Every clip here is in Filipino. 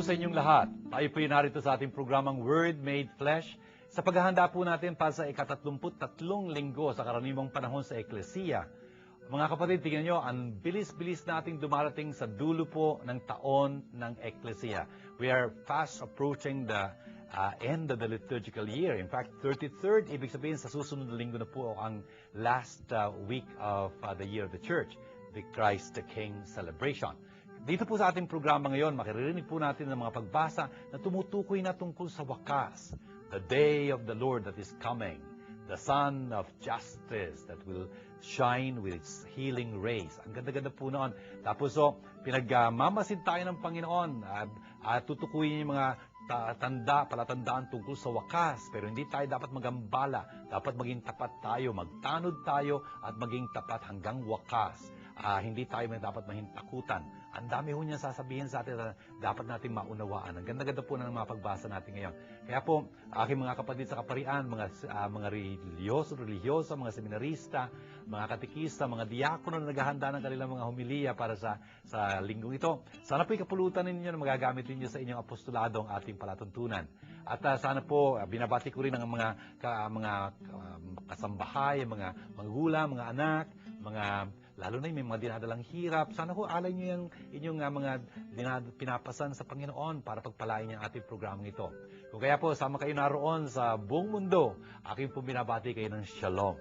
sa inyong lahat. Tayo po narito sa ating programang Word Made Flesh sa paghahanda po natin para sa ika-33 linggo sa karaniwang panahon sa Eklesiya. Mga kapatid, tingnan nyo, ang bilis-bilis nating dumarating sa dulo po ng taon ng Eklesiya. We are fast approaching the end of the liturgical year. In fact, 33rd, ibig sabihin sa susunod na linggo na po ang last week of the year of the Church, the Christ the King celebration. Dito po sa ating programa ngayon, makiririnig po natin ng mga pagbasa na tumutukoy na tungkol sa wakas, the day of the Lord that is coming, the sun of justice that will shine with its healing rays. Ang ganda-ganda po noon. Tapos pinagmamasid tayo ng Panginoon at tutukuyin yung mga palatandaan tungkol sa wakas. Pero hindi tayo dapat magambala. Dapat maging tapat tayo, magtanod tayo at maging tapat hanggang wakas. Hindi tayo dapat mahintakutan. Ang dami ho niya sasabihin sa atin na dapat nating maunawaan. Ang ganda-ganda po ng mga pagbasa natin ngayon. Kaya po, aking mga kapatid sa kaparian, mga religyoso, mga seminarista, mga katikista, mga diakono na naghahanda ng kanilang mga homilya para sa linggong ito. Sana po ikapulutan ninyo na magagamit ninyo sa inyong apostolado ang ating palatuntunan. At sana po, binabati ko rin ang mga kasambahay, mga magulang, mga anak, lalo na yung may mga dinadalang hirap. Sana ho alay nyo yung inyong mga pinapasan sa Panginoon para pagpalain ang ating programang ito. Kung kaya po, sama kayo naroon sa buong mundo, aking po binabati kayo ng Shalom.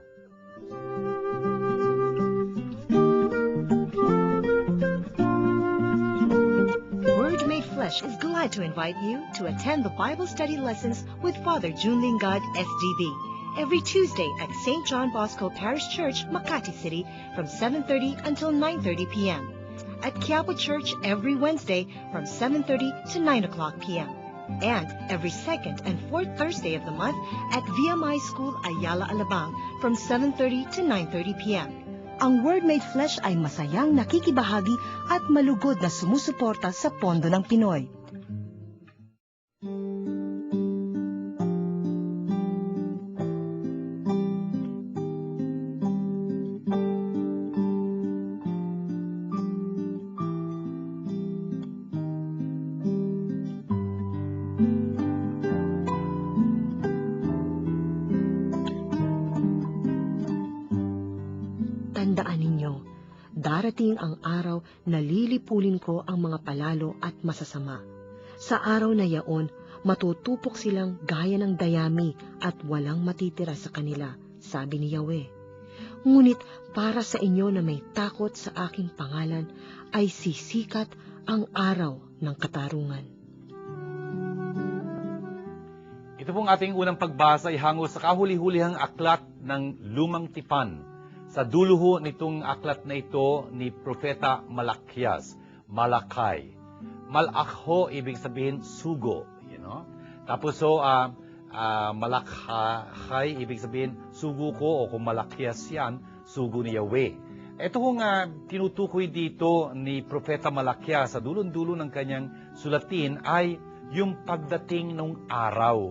Word Made Flesh is glad to invite you to attend the Bible study lessons with Father June Lingad, SGB. Every Tuesday at St. John Bosco Parish Church, Makati City from 7:30 until 9:30 p.m. At Quiapo Church every Wednesday from 7:30 to 9 o'clock p.m. And every second and fourth Thursday of the month at VMI School Ayala Alabang from 7:30 to 9:30 p.m. Ang Word Made Flesh ay masayang nakikibahagi at malugod na sumusuporta sa pondo ng Pinoy. Tandaan ninyo, darating ang araw na lilipulin ko ang mga palalo at masasama. Sa araw na yaon, matutupok silang gaya ng dayami at walang matitira sa kanila, sabi ni Yahweh. Ngunit para sa inyo na may takot sa aking pangalan, ay sisikat ang araw ng katarungan. Ito pong ating unang pagbasa ay hango sa kahuli-hulihang aklat ng Lumang Tipan. Sa dulo ho nitong aklat na ito ni Propeta Malakias, Malakay. Malak ho, ibig sabihin sugo. Tapos Malakay, ibig sabihin sugo ko, o kung Malakias yan, sugo ni Yahweh. Ito hong tinutukoy dito ni Propeta Malakias sa dulon-dulo ng kanyang sulatin ay yung pagdating ng araw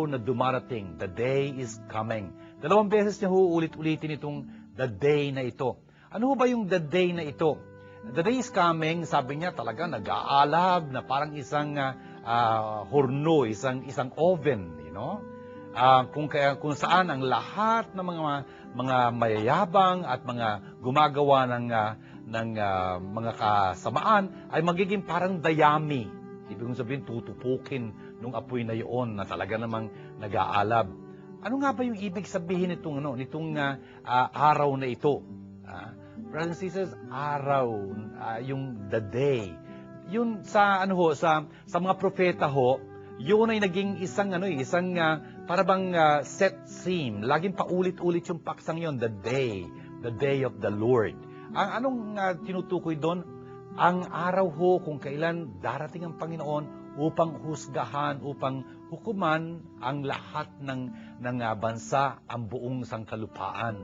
na dumarating. The day is coming. 2 beses niya ulit-ulitin itong the day na ito. Ano ba yung the day na ito? The day is coming, sabi niya talaga nag-aalab na parang isang horno, isang oven, kung saan ang lahat ng mga mayayabang at mga gumagawa ng mga kasamaan ay magiging parang dayami. Ibig sabihin tutupukin nung apoy na iyon na talaga namang nag-aalab. Ano nga ba yung ibig sabihin nitong araw na ito? Brothers and sisters, araw, yung the day. Yun sa mga propeta ho, yun ay naging isang para bang set theme. Laging paulit-ulit yung paksang yon, the day of the Lord. Anong tinutukoy doon? Ang araw ho kung kailan darating ang Panginoon upang husgahan, upang hukuman ang lahat ng bansa, ang buong sangkalupaan.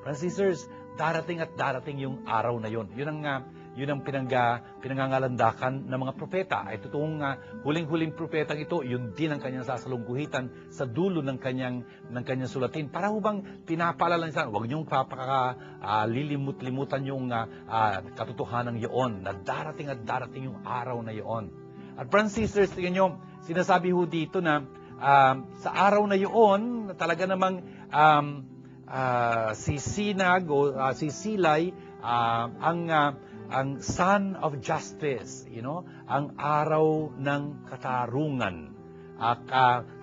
Brothers and sisters, darating at darating yung araw na yon. Yun ang pinangangalandakan ng mga propeta. Ay totoong huling-huling propetang ito, yun din ang kanyang sasalungguhitan sa dulo ng kanyang sulatin. Para hubang pinapaalala niya, huwag niyong lilimut-limutan yung katotohanan yun, na darating at darating yung araw na yun. At brothers and sisters, tingnan nyo, sinasabi ho dito na sa araw na yun, talaga namang si Sinag o si Silay ang Son of Justice, ang araw ng katarungan.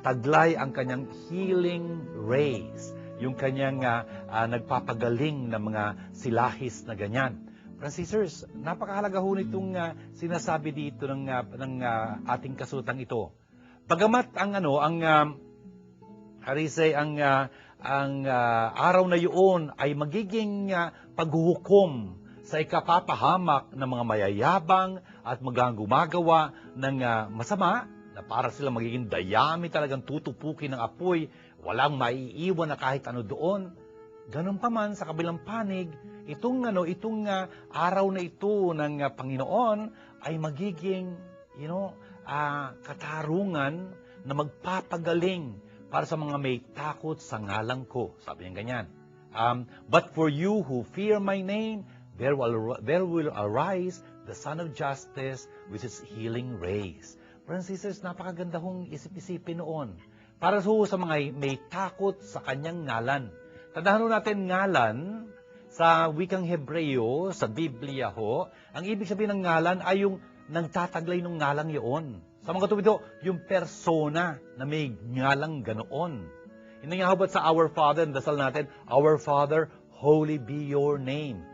Taglay ang kanyang healing rays, yung kanyang nagpapagaling na mga silahis na ganyan. Brothers and sisters, napakahalaga ho nitong sinasabi dito ng ating kasultang ito. Bagamat ang araw na yun ay magiging paghuhukom sa ikapapahamak ng mga mayayabang at gumagawa ng masama, na para sila magiging dayami, talagang tutupukin ng apoy, walang maiiwan na kahit ano doon. Ganun pa man, sa kabilang panig, itong araw na ito ng Panginoon ay magiging, katarungan na magpapagaling para sa mga may takot sa ngalan ko. Sabi niya ganyan. But for you who fear my name, there will arise the Son of Justice with his healing rays. Brothers and sisters, napakaganda hong isip-isipin noon. Para sa mga may takot sa kanyang ngalan. Tandaan natin ngalan, sa wikang Hebreo, sa Biblia ho, ang ibig sabihin ng ngalan ay yung nagtataglay ng ngalang yun. Sa mga tubito, yung persona na may ngalang ganoon. Hindi nga ba sa Our Father, dasal natin, Our Father, holy be your name.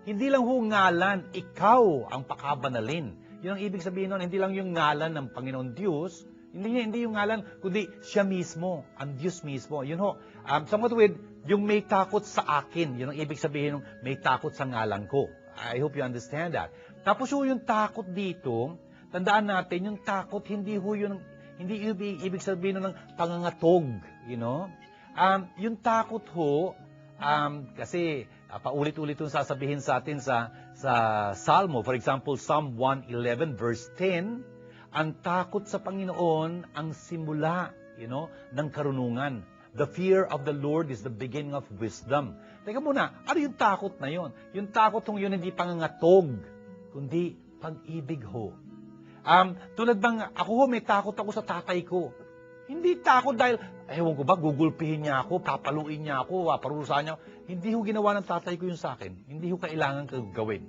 Hindi lang ho ngalan, ikaw ang pakabanalin. Yun ang ibig sabihin nun, hindi lang yung ngalan ng Panginoon Diyos, hindi yung ngalan, kundi siya mismo, ang Diyos mismo. Yun ho, sa mga tuwid, yung may takot sa akin, yun ang ibig sabihin ng may takot sa ngalan ko. I hope you understand that. Tapos ho, yung takot dito, tandaan natin, yung takot, hindi ibig sabihin ng pangangatog, yung takot ho, kasi paulit-ulit yung sasabihin sa atin sa Salmo. For example, Psalm 111 verse 10, ang takot sa Panginoon ang simula, ng karunungan. The fear of the Lord is the beginning of wisdom. Teka muna, ano yung takot na yon? Yung takot yun hindi pangangatog, kundi pag-ibig ho. Tulad bang ako may takot ako sa tatay ko. Hindi takot dahil, ewan ko ba, gugulpihin niya ako, papaluin niya ako, parurusahan niya ako. Hindi ho ginawa ng tatay ko yun sa akin. Hindi ho kailangan gawin.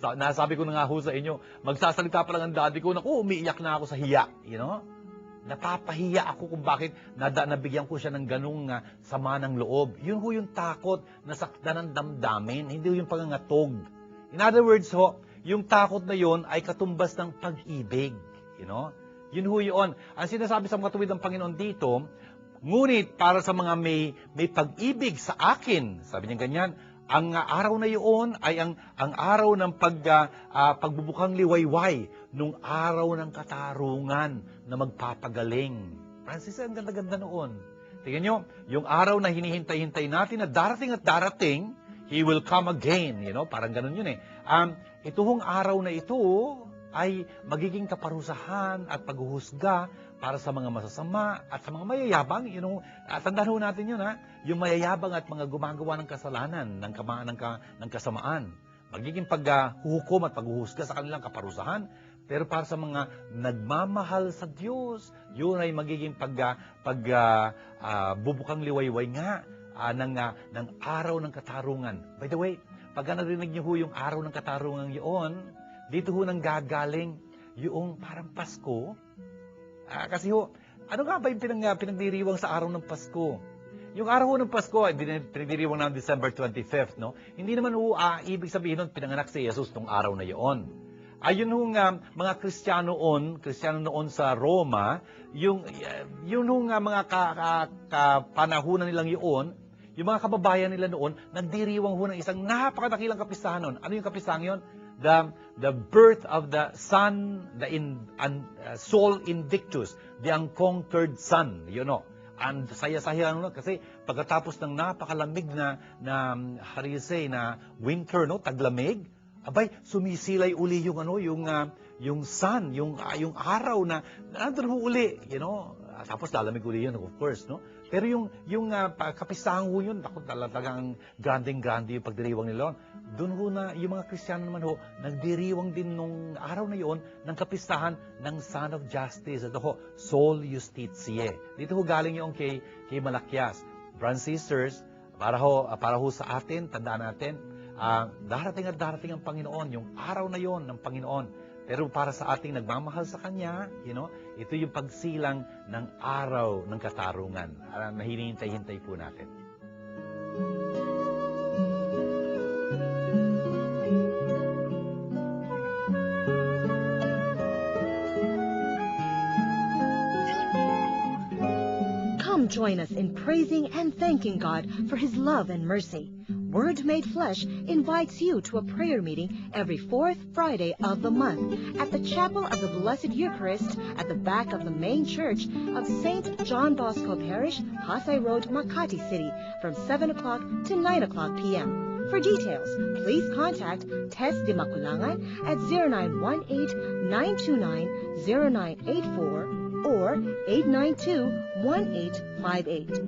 Nasabi ko na nga ho sa inyo, magsasalita pa lang ang daddy ko, naku, umiiyak na ako sa hiya. Napapahiya ako kung bakit nabigyan ko siya ng ganung sama ng loob. Yun ho yung takot na sakdan ng damdamin, hindi ho yung pangangatog. In other words ho, yung takot na yun ay katumbas ng pag-ibig. Yun ho yun. Ang sinasabi sa mga tuwid ng Panginoon dito, ngunit para sa mga may pag-ibig sa akin, sabi niya ganyan, ang araw na yun ay ang araw ng pagbubukang liwayway, nung araw ng katarungan na magpapagaling. Francis, ang ganda-ganda noon. Tingnan nyo, yung araw na hinihintay-hintay natin na darating at darating, He will come again. Parang ganun yun eh. Ito hong araw na ito ay magiging kaparusahan at paghuhusga para sa mga masasama at sa mga mayayabang. Tandaan ho natin yun, yung mayayabang at mga gumagawa ng kasalanan, ng kasamaan. Magiging paghuhukom at paghuhusga sa kanilang kaparusahan. Pero para sa mga nagmamahal sa Diyos, yun ay magiging bubukang liwayway nga ng araw ng katarungan. By the way, pagka narinig niyo ho yung araw ng katarungan yun, dito ho nang gagaling yung parang Pasko. Kasi ho, ano nga ba yung pinagdiriwang sa araw ng Pasko? Yung araw ng Pasko, pinagdiriwang ng December 25th, no? Hindi naman ho, ibig sabihin nun, pinanganak si Jesus nung araw na yun. Ayun ho nga, mga Kristiyano noon sa Roma, yun ho nga mga kapanahunan nilang yun, yung mga kababayan nila noon, nagdiriwang ho ng isang napakadakilang kapistahan noon. Ano yung kapistahan yun? The birth of the Son, Sol Invictus, the unconquered Son, And saya-saya kasi pagkatapos ng napakalamig na winter, taglamig, abay sumisilay uli yung sun, yung araw na nandun ho uli, Tapos lalamig uli yun, of course, no? Pero yung kapistahan ho yun, ako talagang granding-grande yung pagdiriwang nila. Doon ho na, yung mga Kristiyano naman ho, nagdiriwang din nung araw na yon ng kapistahan ng Son of Justice. Ito ho, Sol Justitiae. Dito ho galing yung kay Malakias. Brothers and sisters, para ho sa atin, tandaan natin, darating at darating ang Panginoon, yung araw na yon ng Panginoon. Pero para sa ating nagmamahal sa Kanya, ito yung pagsilang ng araw ng katarungan na hinihintay-hintay po natin. Come join us in praising and thanking God for His love and mercy. Word Made Flesh invites you to a prayer meeting every fourth Friday of the month at the Chapel of the Blessed Eucharist at the back of the main church of St. John Bosco Parish, Pasay Road, Makati City from 7 o'clock to 9 o'clock p.m. For details, please contact Tess de Maculangan at 0918-929-0984 or 892-1858.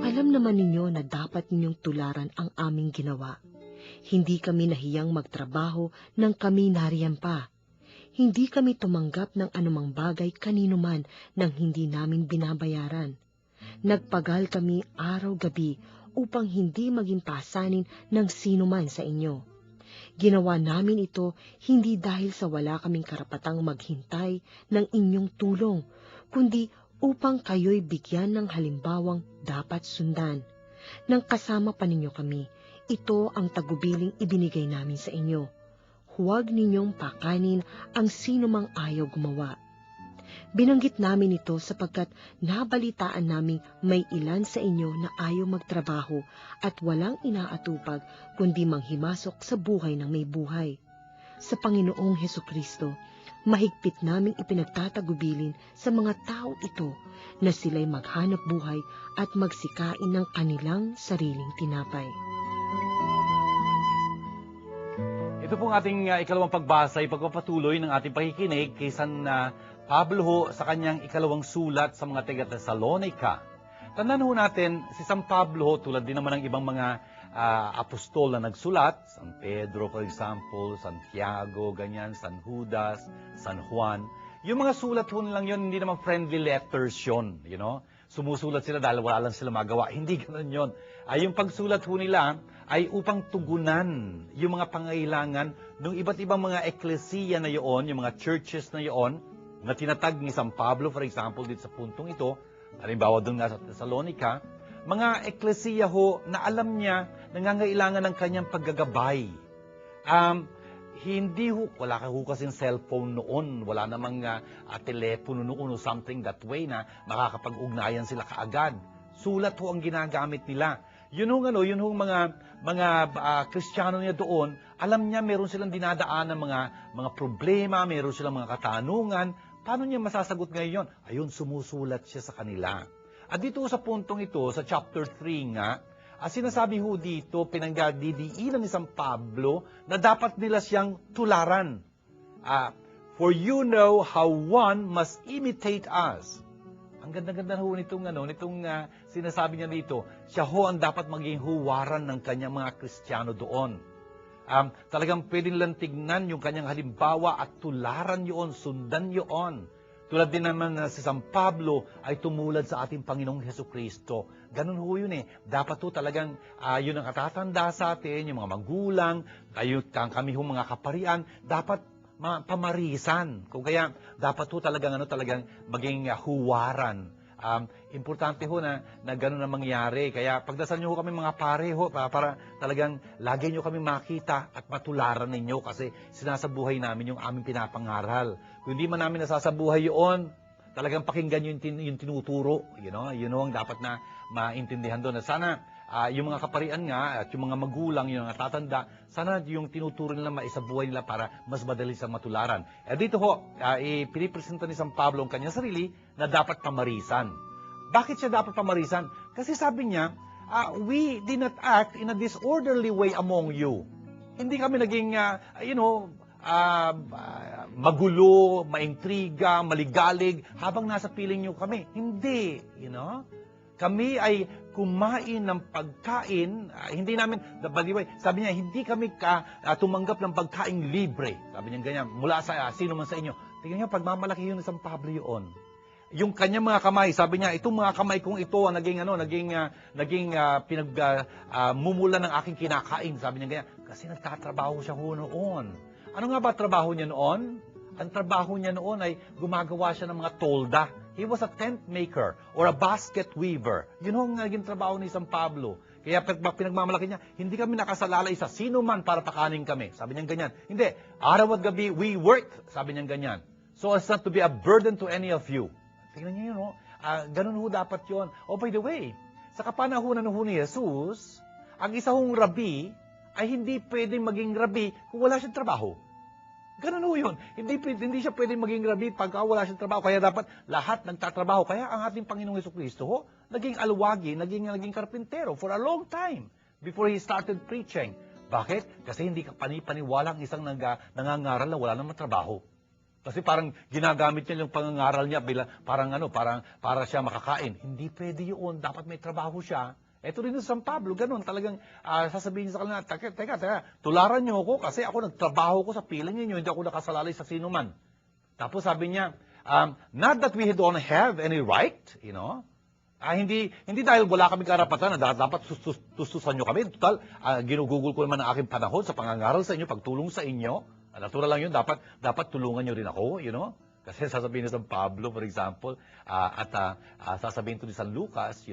Alam naman ninyo na dapat ninyong tularan ang aming ginawa. Hindi kami nahiyang magtrabaho nang kami nariyan pa. Hindi kami tumanggap ng anumang bagay kanino man nang hindi namin binabayaran. Nagpagal kami araw-gabi upang hindi maging pasanin ng sino man sa inyo. Ginawa namin ito hindi dahil sa wala kaming karapatang maghintay ng inyong tulong, kundi upang kayo'y bigyan ng halimbawang dapat sundan. Nang kasama pa ninyo kami, ito ang tagubiling ibinigay namin sa inyo. Huwag ninyong pakanin ang sino mang ayaw gumawa. Binanggit namin ito sapagkat nabalitaan naming may ilan sa inyo na ayaw magtrabaho at walang inaatupag kundi manghimasok sa buhay ng may buhay. Sa Panginoong Hesukristo, mahigpit naming ipinagtatagubilin sa mga tao ito na sila'y maghanap buhay at magsikain ng kanilang sariling tinapay. Ito pong ating ikalawang pagbasa ay pagpapatuloy ng ating pakikinig kay San Pablo ho sa kanyang ikalawang sulat sa mga taga-Thessalonica. Tandaan ho natin, si San Pablo ho, tulad din naman ng ibang mga apostol na nagsulat, San Pedro for example, Santiago, ganyan, San Judas, San Juan. Yung mga sulat ho nilang yun, hindi naman friendly letters yun, Sumusulat sila dahil wala lang sila magawa. Hindi ganoon yun. Yung pagsulat ho nila ay upang tugunan yung mga pangailangan ng iba't ibang mga eklesiya na yun, yung mga churches na yun, na tinatag ni San Pablo, for example, dito sa puntong ito, halimbawa doon nga sa Thessalonica, mga eklesiya ho na alam niya nangangailangan ng kanyang paggagabay. Hindi ho, wala ka ho kasing cellphone noon, wala namang telepono noon o something that way na makakapag-ugnayan sila kaagad. Sulat ho ang ginagamit nila. Yun ho mga Kristiyano niya doon, alam niya meron silang dinadaan ng mga problema, meron silang mga katanungan. Paano niya masasagot ngayon? Ayun, sumusulat siya sa kanila. At dito sa puntong ito, sa chapter 3 nga, sinasabi ho dito, pinanggadidiinan ni San Pablo na dapat nila siyang tularan. For you know how one must imitate us. Ang ganda-ganda ho nitong sinasabi niya dito. Siya ho ang dapat maging huwaran ng kanyang mga Kristiyano doon. Talagang pwede nilang tignan yung kanyang halimbawa at tularan yun, sundan yun. Tulad din naman na si San Pablo ay tumulad sa ating Panginoong Hesukristo. Ganun ho yun Dapat ho talagang yun ang katatanda sa atin, yung mga magulang, kami ho mga kaparian, dapat pamarisan. Kung kaya, dapat ho talagang maging huwaran. Importante ho na ganun na mangyari. Kaya pagdasal nyo ho kami mga pare ho, para talagang lagi nyo kami makita at matularan ninyo kasi sinasabuhay namin yung aming pinapangaral. Kung hindi man namin nasasabuhay yun, talagang pakinggan yung tinuturo. Yun ang dapat na maintindihan doon. At sana yung mga kaparian nga, at yung mga magulang, yung mga tatanda, sana yung tinuturo nila maisabuhay nila para mas madali sa matularan. Dito ho, pinipresenta ni San Pablo ang kanyang sarili na dapat pamarisan. Bakit siya dapat pamarisan? Kasi sabi niya, we did not act in a disorderly way among you. Hindi kami naging, magulo, maintriga, maligalig, habang nasa piling nyo kami. Hindi, Kami ay kumain ng pagkain, hindi namin, by the way, sabi niya, hindi kami tumanggap ng pagkain libre. Sabi niya ganyan, mula sa sino man sa inyo. Tingnan niyo, pagmamalaki yun ng San Pablo yun. Yung kanyang mga kamay, sabi niya, itong mga kamay kong ito ang naging mumula ng aking kinakain. Sabi niya ganyan, kasi nagtatrabaho siya noon. Ano nga ba trabaho niya noon? Ang trabaho niya noon ay gumagawa siya ng mga tolda. He was a tent maker or a basket weaver. Yun ang naging trabaho ni San Pablo. Kaya pinagmamalaki niya, hindi kami nakasalalay sa sino man para pakanin kami. Sabi niya ganyan. Hindi, araw at gabi, we work. Sabi niya ganyan. So as not to be a burden to any of you. Tingnan niyo yun, ganun ho dapat yun. Oh, by the way, sa kapanahunan ho ni Jesus, ang isa hong rabi ay hindi pwedeng maging rabi kung wala siyang trabaho. Ganun ho yun. Hindi siya pwedeng maging rabi pagka wala siyang trabaho. Kaya dapat lahat nagtatrabaho. Kaya ang ating Panginoong Jesucristo, naging alwagi, naging karpintero for a long time before He started preaching. Bakit? Kasi hindi ka panipaniwala ang isang nangangaral na wala namang trabaho. Kasi parang ginagamit niya yung pangangaral niya para siya makakain. Hindi pwede yun. Dapat may trabaho siya. Ito rin sa San Pablo, ganun. Talagang sasabihin niya sa kanila, teka, tularan niyo ako kasi ako nagtrabaho ko sa piling niyo, hindi ako nakasalalay sa sino man. Tapos sabi niya, not that we don't have any right, hindi dahil wala kami karapatan na dapat tustusan niyo kami. Total, ginugugol ko naman ang aking panahon sa pangangaral sa inyo, pagtulong sa inyo. Natural lang yun, dapat tulungan nyo rin ako, Kasi sasabihin ni San Pablo, for example, sasabihin to ni San Lucas,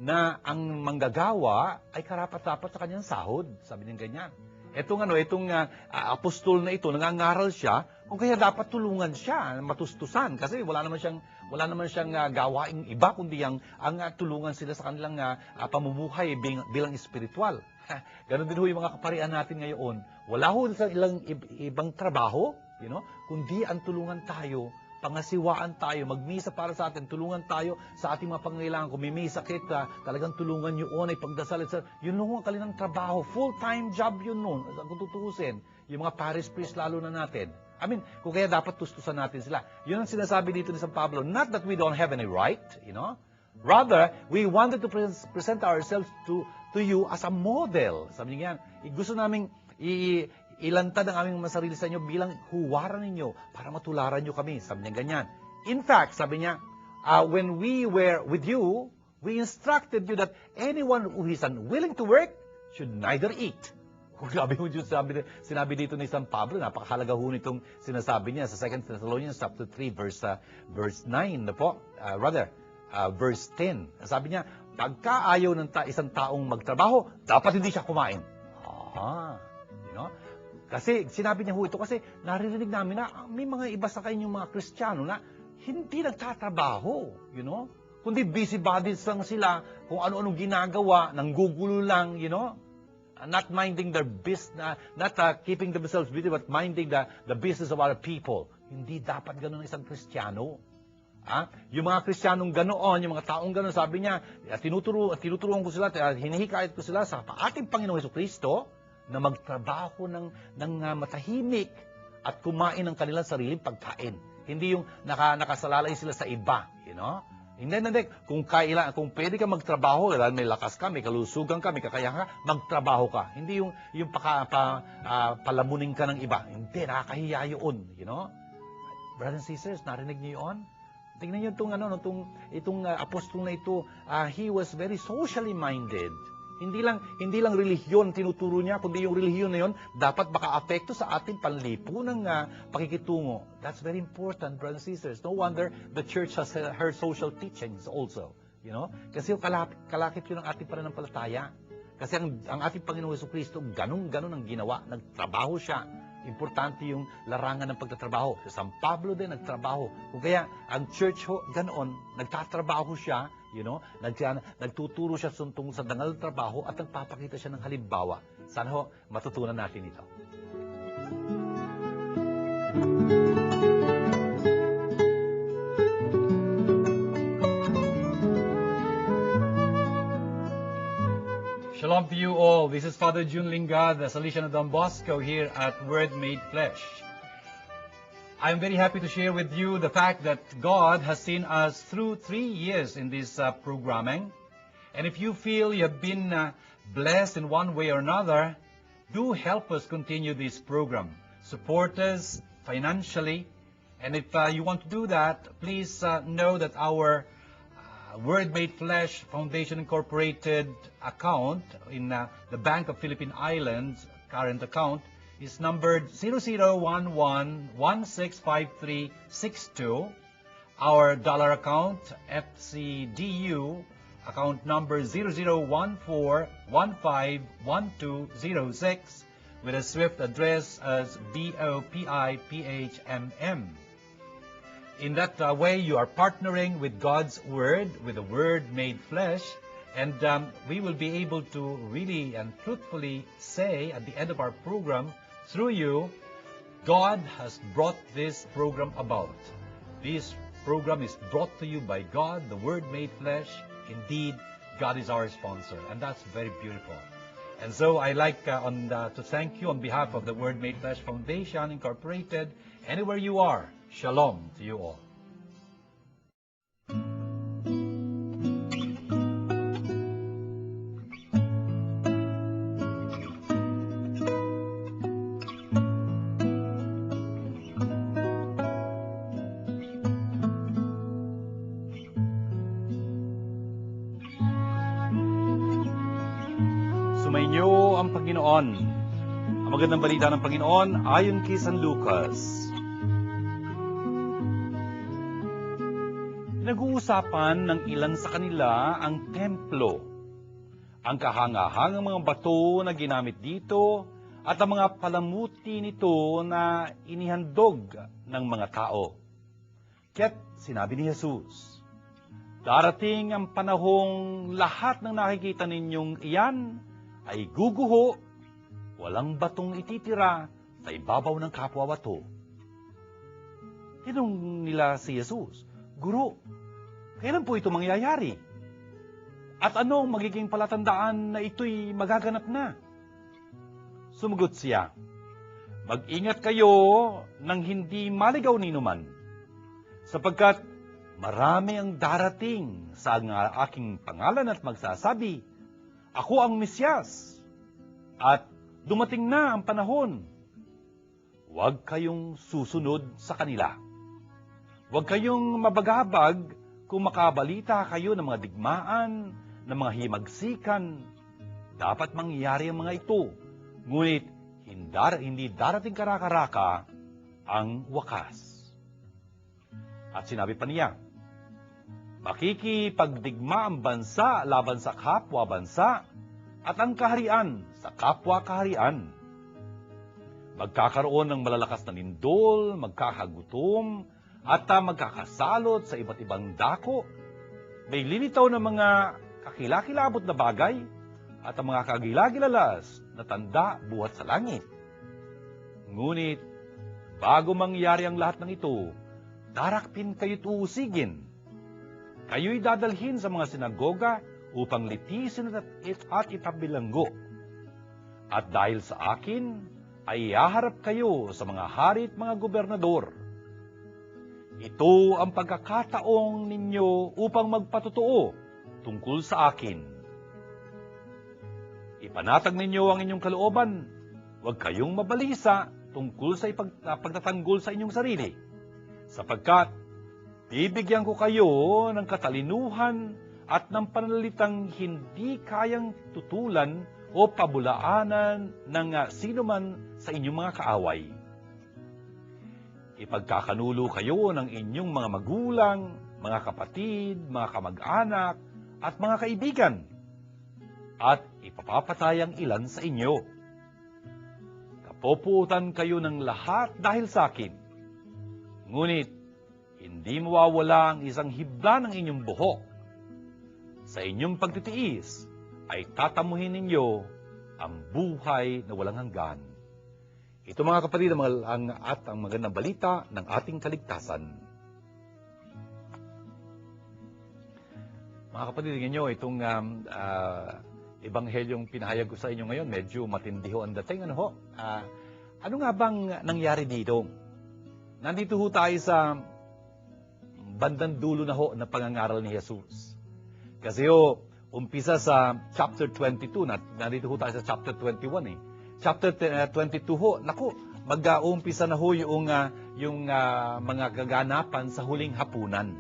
na ang manggagawa ay karapat-dapat sa kanyang sahod. Sabi niya ganyan. Itong apostol na ito, nangangaral siya, kung kaya dapat tulungan siya, matustusan. Kasi wala naman siyang gawaing iba, kundi ang tulungan sila sa kanilang pamumuhay bilang espiritual. Ganon din ho yung mga kaparian natin ngayon. Wala ho sa ilang ibang trabaho, kundi ang tulungan tayo, pangasiwaan tayo, magmisa para sa atin, tulungan tayo sa ating mga pangangailangan. Kung may sakit, talagang tulungan yun, ay pagdasal. Yun ho ang kanilang trabaho. Full-time job yun nun. Kung tutuusin, yung mga parish priest lalo na natin. Kung kaya dapat tustusan natin sila. Yun ang sinasabi dito ni San Pablo. Not that we don't have any right, Rather, we wanted to present ourselves to you as a model. Sabi niya yan, gusto naming ilantad ang aming masarili sa inyo bilang huwaran ninyo para matularan nyo kami. Sabi niya ganyan. In fact, sabi niya, when we were with you, we instructed you that anyone who is unwilling to work should neither eat. Grabe mo yung sinabi dito ni San Pablo, napakahalaga ho nitong sinasabi niya sa 2 Thessalonians chapter 3, verse 9 na po. Verse 10. Sabi niya, pagka ayaw ng isang taong magtrabaho, dapat hindi siya kumain. Kasi sinabi niya ho ito kasi naririnig namin na may mga iba sa kanyang mga Kristiyano na hindi nagtatrabaho, kundi busybodies lang sila kung ano-anong ginagawa, nanggugulo lang, not minding their business, not keeping themselves busy, but minding the business of other people. Hindi dapat ganun isang Kristiyano. Yung mga Kristiyanong ganoon, yung mga taong ganoon, sabi niya, tinuturuan ko sila, hinihikayat ko sila sa ating Panginoong Jesucristo na magtrabaho ng matahimik at kumain ng kanilang sariling pagkain. Hindi yung nakasalalay sila sa iba, Hindi. Kung pwede ka magtrabaho, dahil may lakas ka, may kalusugan ka, may kakayahan ka, magtrabaho ka. Hindi yung palamunin ka ng iba. Hindi, nakakahiya yun, Brothers and sisters, narinig niyo yun? Tingnan niyo itong apostol na ito, he was very socially minded. Hindi lang relihiyon tinuturo niya, kundi yung relihiyon na yun, dapat maka-apekto sa ating panlipunang pakikitungo. That's very important, brothers and sisters. No wonder the church has her social teachings also. Kasi yung kalakip yun ng ating pananampalataya. Kasi ang ating Panginoong Jesucristo, ganun ang ginawa. Nagtrabaho siya. Importante yung larangan ng pagtatrabaho. Sa San Pablo din, nagtrabaho. Kung kaya, ang church ho, ganoon, nagtatrabaho siya, Nagtuturo siya tungkol sa dangal na trabaho at nagpapakita siya ng halimbawa. Sana ho, matutunan natin ito. Shalom to you all. This is Father June Lingad, the Salesian of Don Bosco here at Word Made Flesh. I'm very happy to share with you the fact that God has seen us through 3 years in this programming. And if you feel you have been blessed in one way or another, do help us continue this program. Support us financially. And if you want to do that, please know that our Word Made Flesh Foundation Incorporated account in the Bank of Philippine Islands, current account, is numbered 0011165362. Our dollar account, FCDU, account number 0014151206, with a SWIFT address as BOPIPHMM. In that way, you are partnering with God's Word, with the Word Made Flesh, and we will be able to really and truthfully say at the end of our program, through you, God has brought this program about. This program is brought to you by God, the Word Made Flesh. Indeed, God is our sponsor, and that's very beautiful. And so I like to thank you on behalf of the Word Made Flesh Foundation Incorporated, anywhere you are. Shalom to you all. Sumainyo ang Panginoon. Ang magandang balita ng Panginoon ayon kay San Lucas. Nag-uusapan ng ilan sa kanila ang templo, ang kahangahangang mga bato na ginamit dito at ang mga palamuti nito na inihandog ng mga tao. Kaya't sinabi ni Jesus, darating ang panahong lahat ng nakikita ninyong iyan ay guguho, walang batong ititira sa ibabaw ng kapwa-bato. Tinanong nila si Jesus, Guro, kailan po ito mangyayari? At anong magiging palatandaan na ito'y magaganap na? Sumagot siya, mag-ingat kayo nang hindi maligaw ninuman, sapagkat marami ang darating sa aking pangalan at magsasabi, ako ang Mesyas, at dumating na ang panahon. Huwag kayong susunod sa kanila. Huwag kayong mabagabag kung makabalita kayo ng mga digmaan, ng mga himagsikan. Dapat mangyari ang mga ito. Ngunit hindi darating karakaraka ang wakas. At sinabi pa niya, makikipagdigma ang bansa laban sa kapwa-bansa at ang kaharian sa kapwa-kaharian. Magkakaroon ng malalakas na lindol, magkakagutom, at magkakasalot sa iba't ibang dako. May lilitaw na mga kakilakilabot na bagay at ang mga kagilagilalas na tanda buhat sa langit. Ngunit, bago mangyari ang lahat ng ito, darakpin kayo't uusigin. Kayo'y dadalhin sa mga sinagoga upang litisin at itabilanggo. At dahil sa akin, ay ihaharap kayo sa mga hari at mga gobernador. Ito ang pagkakataong ninyo upang magpatotoo tungkol sa akin. Ipanatag ninyo ang inyong kalooban. Huwag kayong mabalisa tungkol sa pagtatanggol sa inyong sarili, sapagkat bibigyan ko kayo ng katalinuhan at ng pananalitang hindi kayang tutulan o pabulaanan ng sino man sa inyong mga kaaway. Ipagkakanulo kayo ng inyong mga magulang, mga kapatid, mga kamag-anak, at mga kaibigan, at ipapapatay ang ilan sa inyo. Kapuputan kayo ng lahat dahil sa akin. Ngunit, hindi mawawala ang isang hibla ng inyong buhok. sa inyong pagtitiis ay tatamuhin ninyo ang buhay na walang hanggan. Ito mga kapatid ang magandang balita ng ating kaligtasan. Mga kapatid, tingnan nyo, itong ebanghelyong pinahayag ko sa inyo ngayon, medyo matindi ho ang dating. Ano nga bang nangyari dito? Nandito ho tayo sa bandang dulo na ho na pangangaral ni Jesus. Kasi ho, umpisa sa chapter 22, nandito ho tayo sa chapter 21 eh. Chapter 22 ho, naku, mag-uumpisa na ho yung mga kaganapan sa huling hapunan.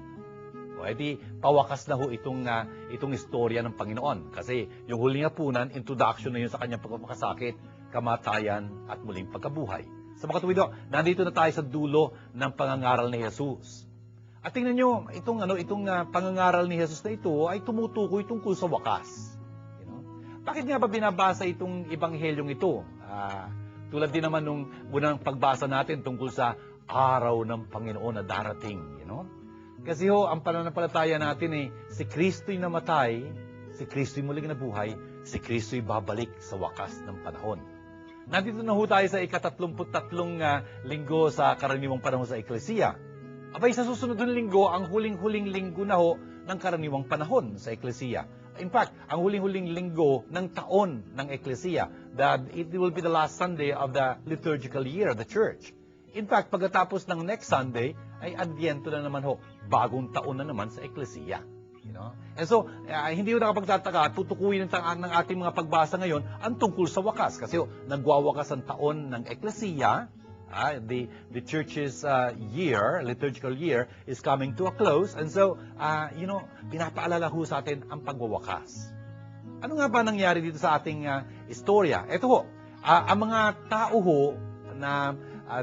O edi, pawakas na ho itong istorya ng Panginoon. Kasi yung huling hapunan, introduction na yun sa kanyang pagpapakasakit, kamatayan, at muling pagkabuhay. Sa mga katuwid ho, nandito na tayo sa dulo ng pangangaral ni Jesus. At tingnan nyo, itong pangangaral ni Jesus na ito ay tumutukoy tungkol sa wakas. Bakit nga ba binabasa itong ebanghelyong ito? Tulad din naman nung unang pagbasa natin tungkol sa araw ng Panginoon na darating. Kasi ho, ang pananampalataya natin si Kristo'y namatay, si Kristo'y muling nabuhay, si Kristo'y babalik sa wakas ng panahon. Nandito na ho tayo sa ika-33 linggo sa karaniwang panahon sa Eklesiya. Abay, sa susunod na linggo, ang huling-huling linggo na ho ng karaniwang panahon sa Eklesiya. In fact, ang huling-huling linggo ng taon ng Eklesiya. It will be the last Sunday of the liturgical year of the church. In fact, pagkatapos ng next Sunday, ay Adviento na naman ho. Bagong taon na naman sa Eklesiya. And so, hindi ho nakapagtataka, tutukuyin ng ating mga pagbasa ngayon ang tungkol sa wakas. Kasi nagwawakas ang taon ng Eklesiya. The church's liturgical year is coming to a close. And so, pinapaalala ho sa atin ang pagwawakas. Ano nga ba nangyari dito sa ating istorya? Ito ho, ang mga tao ho na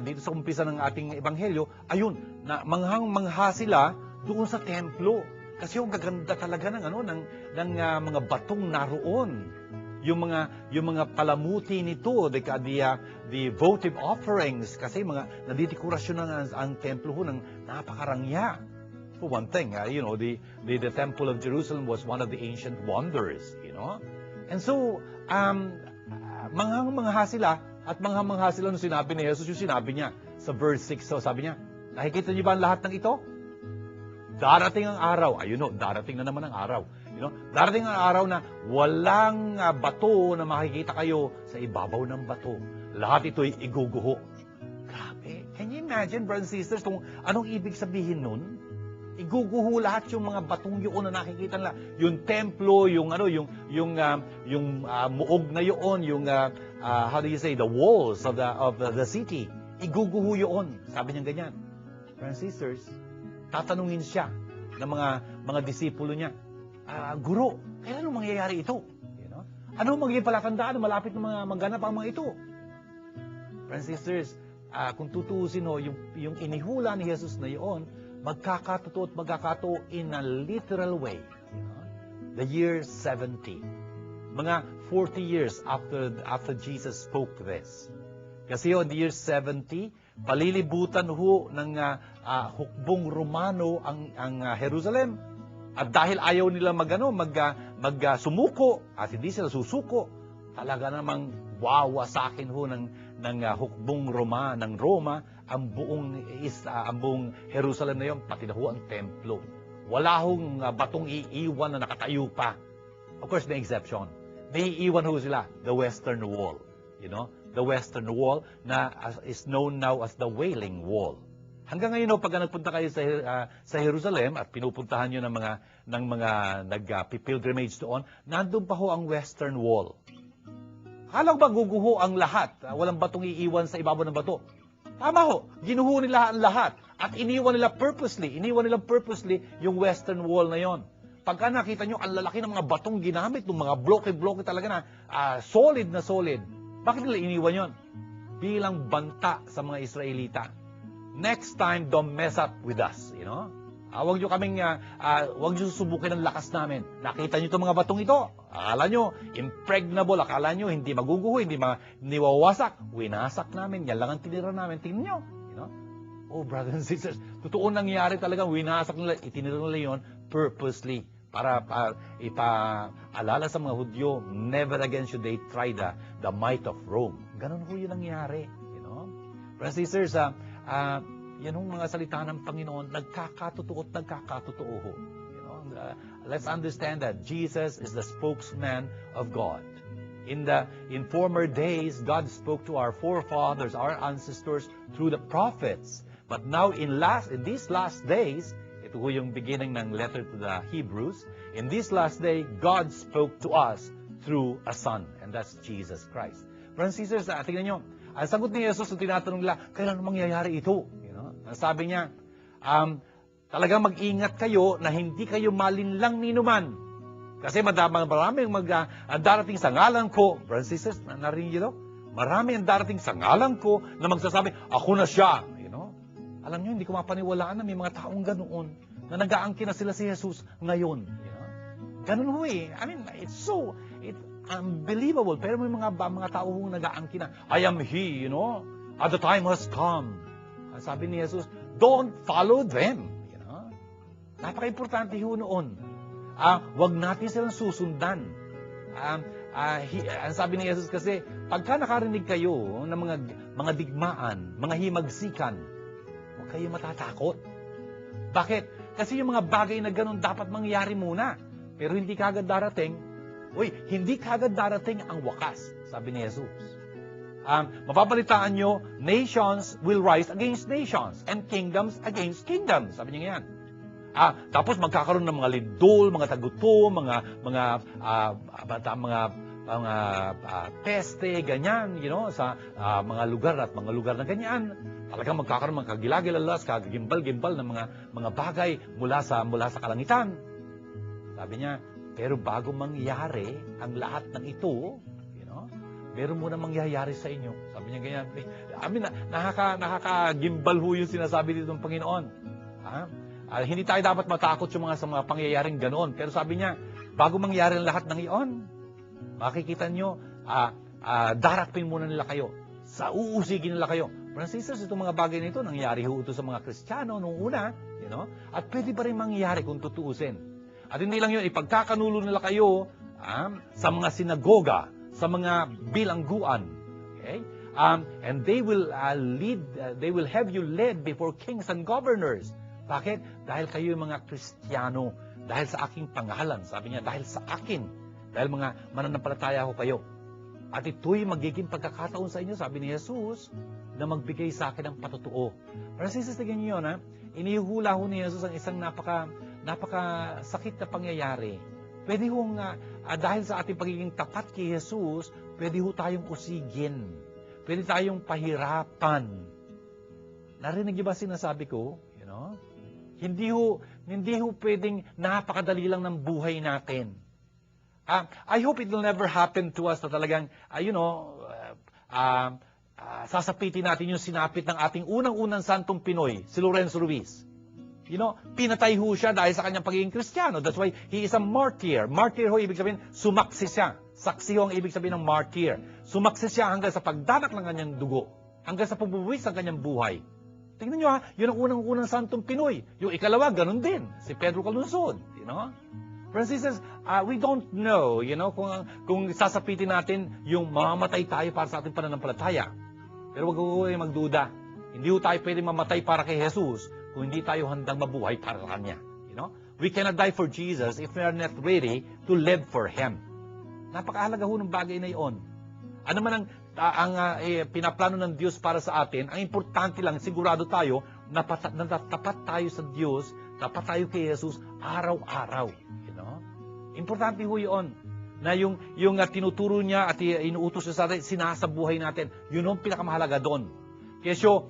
dito sa umpisa ng ating ebanghelyo, ayun, na manghang-mangha sila doon sa templo. Kasi yung gaganda talaga ng mga batong naroon. Yung mga palamuti nito, the votive offerings, kasi mga nadidekorasyon ang templo ho ng napakarangya. For one thing, the Temple of Jerusalem was one of the ancient wonders, And so, manghang-mangha sila, at manghang-mangha sila nung sinabi ni Jesus, yung sinabi niya sa verse 6, so sabi niya, nakikita niyo ba ang lahat ng ito? Darating ang araw, darating na naman ang araw. Darating ang araw na walang bato na makikita kayo sa ibabaw ng bato. Lahat ito'y iguguho. Grabe. Can you imagine, brothers and sisters, kung anong ibig sabihin nun? Iguguho lahat yung mga batong yun na nakikita nila. Yung templo, yung muog na yun, how do you say, the walls of the city. Iguguho yun. Sabi niya ganyan. Brothers and sisters, tatanungin siya ng mga disipulo niya, Guro, kailan mangyayari ito? Ano magiging palatandaan na malapit na maganap ang mga ito? Brothers and sisters, kung tutuusin ho, yung inihula ni Jesus na yun, magkakatotoo at magkakatotoo in a literal way. The year 70. Mga 40 years after Jesus spoke this. Kasi in the year 70, palilibutan ho ng hukbong Romano ang Jerusalem. At dahil ayaw nila sumuko, at hindi sila susuko, talaga namang wawasakin ho ng hukbong Roma ang buong Jerusalem na yun, pati na ho ang templo. Wala hong batong iiwan na nakatayo pa. Of course, may exception. May iiwan ho sila, the Western Wall. The Western Wall na is known now as the Wailing Wall. Hanggang ngayon, pag nagpunta kayo sa Jerusalem at pinupuntahan nyo ng mga nag-pilgrimage doon, nandun pa ho ang Western Wall. Akala ko ba guguho ang lahat? Walang batong iiwan sa ibabaw ng bato. Tama ho, ginuho nila ang lahat. At iniwan nila purposely yung Western Wall na yon. Pagka nakita nyo, ang lalaki ng mga batong ginamit, ng mga bloke-bloke talaga na solid na solid. Bakit nila iniwan yon? Bilang banta sa mga Israelita. Next time, don't mess up with us, Huwag nyo susubukin ang lakas namin. Nakita nyo itong mga batong ito. Akala nyo, impregnable. Akala nyo, hindi maguguho, hindi wawasak. Winasak namin. Yan lang ang tinira namin. Tingnan nyo. Oh, brothers and sisters, totoo nangyari talaga. Winasak nila, itinira nila yun purposely para ipaalala sa mga Hudyo, never again should they try the might of Rome. Ganun ho yun nangyari. You know? Brothers and sisters, yan hong mga salita ng Panginoon, nagkakatotoo at nagkakatotoo ho. You know? Let's understand that Jesus is the spokesman of God. In former days, God spoke to our forefathers, our ancestors, through the prophets. But now, in these last days, ito ho yung beginning ng letter to the Hebrews, in this last day, God spoke to us through a Son, and that's Jesus Christ. Brothers and sisters, tingnan nyo, ang sagot ni Jesus, ang tinatanong nila, kailan mangyayari ito? You know? Sabi niya, talagang mag-ingat kayo na hindi kayo malinlang ninuman. Kasi maraming darating sa ngalan ko. Brothers and sisters, narinig nyo? Marami ang darating sa ngalan ko na magsasabi, ako na siya. You know? Alam nyo, hindi ko mapaniwalaan na may mga taong ganoon na nag-aangkin na sila si Jesus ngayon. You know? Ganun ho eh. I mean, it's unbelievable. Pero may mga tao hong nag-aangkin na, I am He, you know? At the time has come. Sabi ni Jesus, don't follow them. You know? Napaka-importante ho noon. Wag natin silang susundan. Ang sabi ni Jesus kasi, pagka nakarinig kayo ng mga digmaan, mga himagsikan, huwag kayo matatakot. Bakit? Kasi yung mga bagay na ganun dapat mangyari muna. Pero hindi kagad darating. Hindi kagad darating ang wakas, sabi ni Jesus. Mapapalitaan nyo, nations will rise against nations and kingdoms against kingdoms. Sabi niya yan. Tapos magkakaroon ng mga lindol, mga tagutom, mga peste, ganyan, you know, sa mga lugar na ganyan. Talagang magkakaroon ng kagilagilalas, kagimbal-gimbal ng mga bagay mula sa kalangitan. Sabi niya, pero bago mangyari ang lahat ng ito, you know, meron muna mangyayari sa inyo. Sabi niya ganyan. Nakakagimbal ho yung sinasabi dito ng Panginoon. Hindi tayo dapat matakot sa mga pangyayaring ganoon. Pero sabi niya, bago mangyari ang lahat ng iyon, makikita nyo, darakpin muna nila kayo. Uusigin nila kayo. Brothers and sisters, itong mga bagay nito, nangyari ho ito sa mga Kristiyano noong una, you know? At pwede pa rin mangyari kung tutuusin. At hindi lang yun, ipagkakanulo nila kayo sa mga sinagoga, sa mga bilangguan. Okay? And they will have you led before kings and governors. Bakit? Dahil kayo yung mga Kristiyano. Dahil sa aking pangalan. Sabi niya, dahil sa akin. Dahil mga mananampalataya ko kayo. At ito'y magiging pagkakataon sa inyo, sabi ni Jesus, na magbigay sa akin ng patotoo. Para sisistigin niyo yun, inihula ho ni Jesus ang isang napakasakit na pangyayari. Pwede hong, dahil sa ating pagiging tapat kay Jesus, pwede ho tayong usigin. Pwede tayong pahirapan. Narinig niyo ba sinasabi ko? You know? Hindi ho pwedeng napakadali lang ng buhay natin. I hope it will never happen to us na talagang, sasapitin natin yung sinapit ng ating unang-unang santong Pinoy, si Lorenzo Ruiz. You know, pinatay ho siya dahil sa kanyang pagiging Kristiyano. That's why he is a martyr. Martyr ho, ibig sabihin, sumaksi siya. Saksi ho ang ibig sabihin ng martyr. Sumaksi siya hanggang sa pagdanak ng kanyang dugo. Hanggang sa pagbubuwis ng kanyang buhay. Tingnan nyo yun ang unang-unang santong Pinoy. Yung ikalawa, ganun din. Si Pedro Calungsod. You know? Brothers and sisters, we don't know, you know, kung sasapitin natin yung mamamatay tayo para sa ating pananampalataya. Pero wag ko magduda. Hindi ho tayo pwede mamatay para kay Jesus kung hindi tayo handang mabuhay para sa Kanya. You know? We cannot die for Jesus if we are not ready to live for Him. Napakahalaga ho ng bagay na iyon. Ano man ang pinaplano ng Diyos para sa atin, ang importante lang, sigurado tayo na tapat tayo sa Diyos, tapat tayo kay Jesus araw-araw. You know? Importante ho yun. Na yung tinuturo niya at inuutos niya sa atin, sinasabuhay natin. Yun ang pinakamahalaga doon. Kesyo,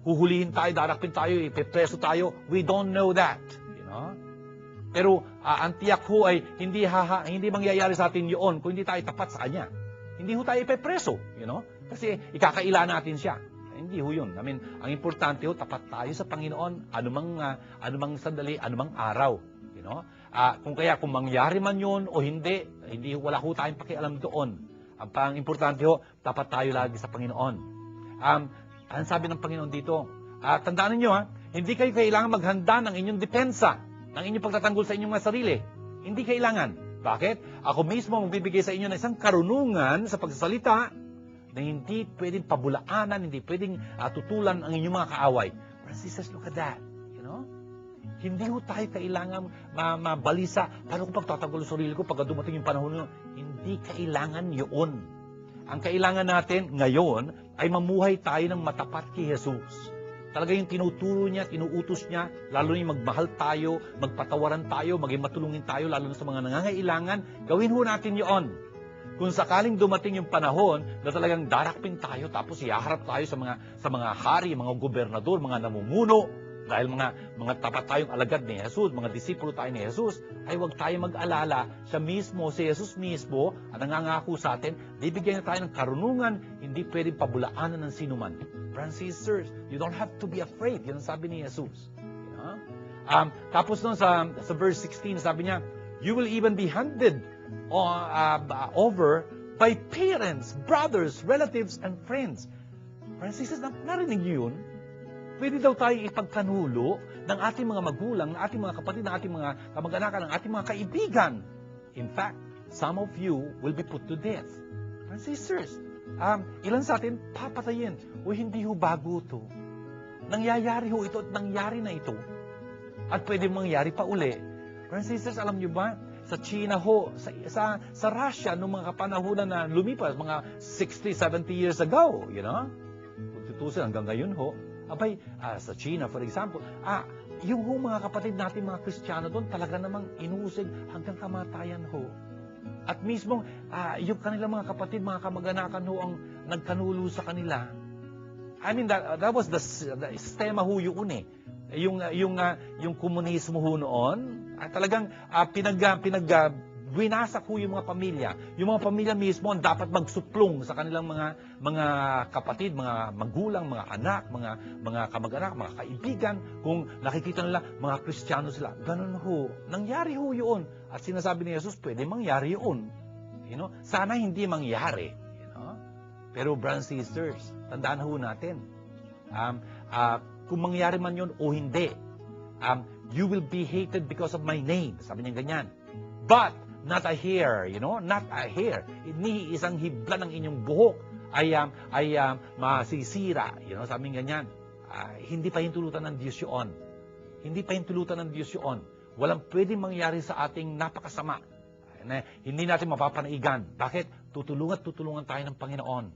huhulihin tayo, darakpin tayo, ipepreso tayo. We don't know that. You know? Pero ang tiyak ho ay hindi mangyayari sa atin yun kung hindi tayo tapat sa Kanya. Hindi ho tayo ipepreso, you know? Kasi ikakaila natin siya. Hindi ho yun. I mean, ang importante ho, tapat tayo sa Panginoon anumang sandali, anumang araw. You know? Kung mangyari man yun o hindi wala ho tayong pakialam doon. Ang importante ho, tapat tayo lagi sa Panginoon. Ang sabi ng Panginoon dito, tandaan niyo hindi kayo kailangan maghanda ng inyong depensa, ng inyong pagtatanggol sa inyong mga sarili. Hindi kailangan. Bakit? Ako mismo magbibigay sa inyo ng isang karunungan sa pagsasalita na hindi pwedeng pabulaanan, hindi pwedeng tutulan ang inyong mga kaaway. Brothers and sisters, look at that. You know? Hindi ho tayo kailangan mabalisa. Paano kung pagtatagulo sa sarili ko pagka dumating yung panahon nyo? Hindi kailangan yun. Ang kailangan natin ngayon ay mamuhay tayo ng matapat kay Jesus. Talaga yung tinuturo niya, tinuutos niya, lalo na yung magmahal tayo, magpatawaran tayo, maging matulungin tayo, lalo na sa mga nangangailangan, gawin ho natin yun. Kung sakaling dumating yung panahon na talagang darakpin tayo, tapos ihaharap tayo sa mga hari, mga gobernador, mga namumuno, dahil mga tapat tayong alagad ni Jesus, mga disipulo tayo ni Jesus, ay huwag tayo mag-alala. Siya mismo, si Jesus mismo, ang nangangako sa atin, bibigyan na tayo ng karunungan, hindi pwedeng pabulaanan ng sinuman. Brothers and sisters, you don't have to be afraid. Yan ang sabi ni Jesus. Tapos nun sa verse 16, sabi niya, you will even be handed over by parents, brothers, relatives, and friends. Brothers and sisters, narinig niyo yun? Pwede daw tayo ipagkanulo ng ating mga magulang, ng ating mga kapatid, ng ating mga kamag-anakan, ng ating mga kaibigan. In fact, some of you will be put to death. Brothers and sisters, ilan sa atin papatayin? O hindi ho bago ito. Nangyayari ho ito at nangyari na ito. At pwede mangyari pa uli. Brothers and sisters, alam niyo ba? Sa China ho, sa Russia, noong mga kapanahunan na lumipas, mga 60, 70 years ago, you know? Kung tutusin hanggang ngayon ho, abay, sa China, for example, yung mga kapatid natin, mga Kristiyano doon, talaga namang inuusig hanggang kamatayan ho. At mismo, yung kanilang mga kapatid, mga kamag-anakan ho, ang nagkanulo sa kanila. I mean, that was the sistema ho yun eh. Yung komunismo ho noon, talagang winasak ho yung mga pamilya. Yung mga pamilya mismo ang dapat magsuplong sa kanilang mga kapatid, mga magulang, mga anak, mga kamag-anak, mga kaibigan. Kung nakikita nila, mga Kristiyano sila. Ganun ho. Nangyari ho yun. At sinasabi ni Jesus, pwede mangyari yun. You know? Sana hindi mangyari. You know? Pero brothers and sisters, tandaan ho natin. Kung mangyari man yun o hindi, you will be hated because of my name. Sabi niya ganyan. But, not a hair, you know, not a hair. Ni isang hibla ng inyong buhok ay masisira. You know, sabi ganyan. Hindi pa hintulutan ng Diyos yun. Hindi pa hintulutan ng Diyos yun. Walang pwedeng mangyari sa ating napakasama. Hindi natin mapapanaigan. Bakit? Tutulungan tayo ng Panginoon.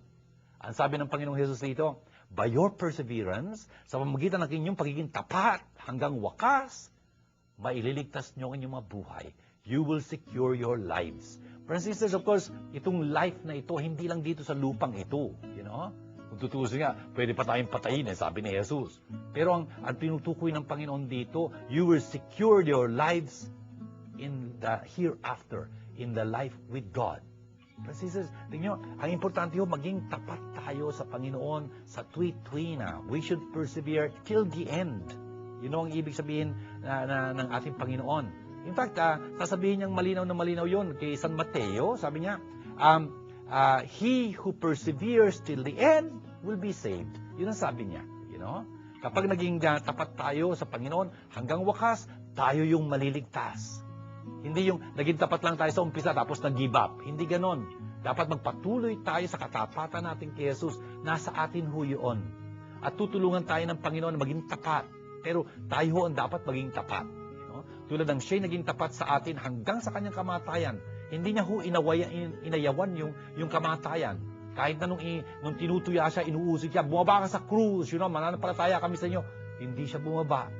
Ang sabi ng Panginoong Jesus dito, by your perseverance, sa pamamagitan ng inyong pagiging tapat hanggang wakas, maililigtas niyo ang inyong mga buhay. You will secure your lives. Brothers and sisters, of course, itong life na ito, hindi lang dito sa lupang ito. You know? Kung tutusin nga, pwede pa tayong patayin, sabi ni Jesus. Pero ang tinutukoy ng Panginoon dito, you will secure your lives in the hereafter, in the life with God. Brothers and sisters, tingnan nyo, ang importante ho, maging tapat tayo sa Panginoon sa tuwi-tuwi na. We should persevere till the end. You know ang ibig sabihin ng ating Panginoon. In fact, sasabihin niyang malinaw na malinaw yon kay San Mateo. Sabi niya, he who perseveres till the end will be saved. Yun ang sabi niya. You know? Kapag naging tapat tayo sa Panginoon, hanggang wakas, tayo yung maliligtas. Hindi yung naging tapat lang tayo sa umpisa tapos nag-give up. Hindi ganon. Dapat magpatuloy tayo sa katapatan natin kay Jesus. Nasa atin ho yun. At tutulungan tayo ng Panginoon na maging tapat. Pero tayo ho ang dapat maging tapat. Tulad ng siya'y naging tapat sa atin hanggang sa kanyang kamatayan. Hindi niya ho inayawan yung kamatayan. Kahit na nung tinutuya siya, inuusig siya, bumaba ka sa krus, mananampalataya kami sa inyo. Hindi siya bumaba.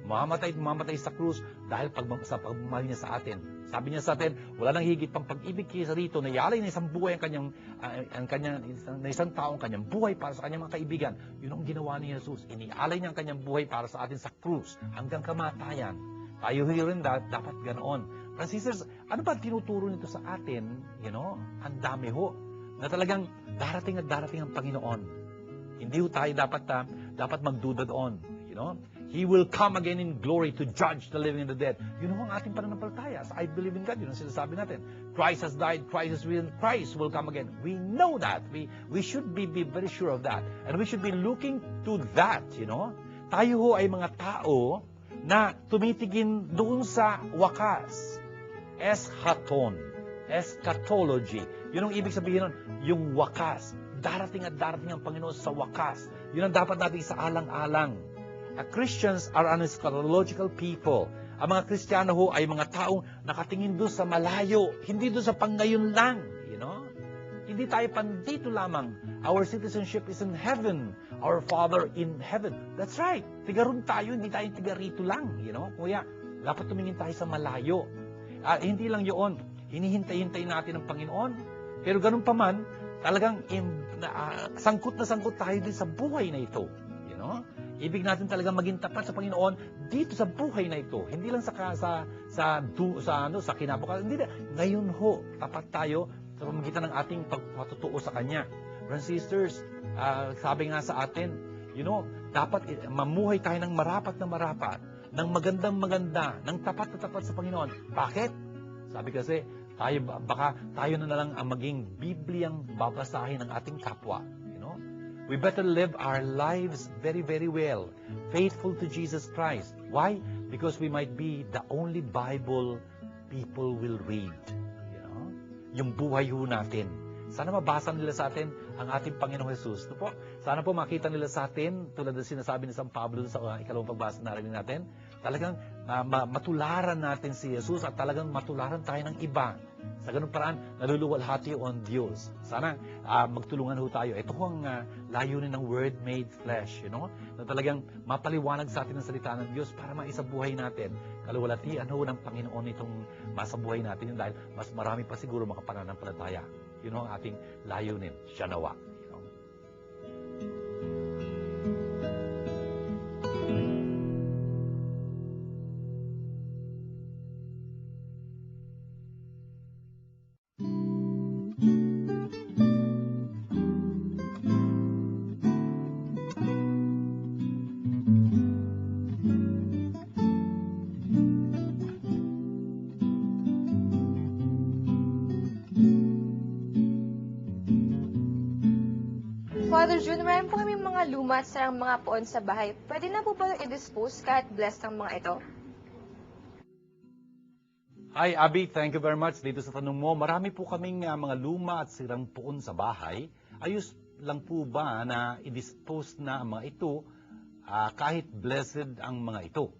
Mamamatay sa krus dahil sa pagmamahal niya sa atin. Sabi niya sa atin, wala nang higit pang pag-ibig kaysa rito na ialay na isang buhay na isang taong kanyang buhay para sa kanyang mga kaibigan. Yun ang ginawa ni Jesus. Inialay niya ang kanyang buhay para sa atin sa krus hanggang kamatayan. Tayo rin dapat ganoon. Brothers and sisters, ano ba tinuturo nito sa atin? You know, ang dami ho. Na talagang darating at darating ang Panginoon. Hindi ho tayo dapat magduda doon. You know? He will come again in glory to judge the living and the dead. Yun ho ang ating pananampalataya. I believe in God. Yun ang sinasabi natin. Christ has died, Christ will come again. We know that. We should be very sure of that. And we should be looking to that, you know. Tayo ho ay mga tao na tumitigin doon sa wakas. Eschaton. Eschatology. Yun ang ibig sabihin nun, yung wakas. Darating at darating ang Panginoon sa wakas. Yun ang dapat natin isaalang-alang. Christians are an eschatological people. Ang mga Kristiyano ho ay mga taong nakatingin doon sa malayo, hindi doon sa panggayon lang. You know? Hindi tayo pandito lamang. Our citizenship is in heaven. Our Father in heaven. That's right. Tiga ron tayo, hindi tayo tiga rito lang. You know? Kaya, dapat tumingin tayo sa malayo. Hindi lang yun. Hinihintay-hintay natin ang Panginoon. Pero ganun pa man, talagang sangkot na sangkot tayo din sa buhay na ito. You know? Ibig natin talagang maging tapat sa Panginoon dito sa buhay na ito. Hindi lang sa kinabukasan. Hindi na. Ngayon ho, tapat tayo sa pamamagitan ng ating pagpatutuo sa Kanya. Brothers and sisters, sabi nga sa atin, you know, dapat mamuhay tayo ng marapat, ng magandang-maganda, ng tapat na tapat sa Panginoon. Bakit? Sabi kasi, baka tayo na lang ang maging Bibliyang babasahin ng ating kapwa. You know? We better live our lives very, very well, faithful to Jesus Christ. Why? Because we might be the only Bible people will read. You know? Yung buhay ho natin. Sana mabasa nila sa atin ang ating Panginoong Jesus. No po? Sana po makita nila sa atin, tulad ng sinasabi ni San Pablo sa ikalawang pagbasa na narinig natin, talagang matularan natin si Jesus at talagang matularan tayo ng iba. Sa ganung paraan, naluluwalhati on Diyos. Sana magtulungan ho tayo. Ito ho ang layunin ng Word made flesh, you know? Na talagang mapaliwanag sa atin ang salita ng Diyos para maisabuhay natin. Kaluwalhatian ho ng Panginoon itong masabuhay natin yun dahil mas marami pa siguro makapananampalataya. Yun ho ang ating layunin. Siya nawa. You know? Father June, marami po kami mga luma at sarang mga poon sa bahay. Pwede na po ba i-dispose kahit blessed ang mga ito? Hi, Abby. Thank you very much dito sa tanong mo. Marami po kaming mga luma at sirang puon sa bahay. Ayos lang po ba na i-dispose na ang mga ito kahit blessed ang mga ito?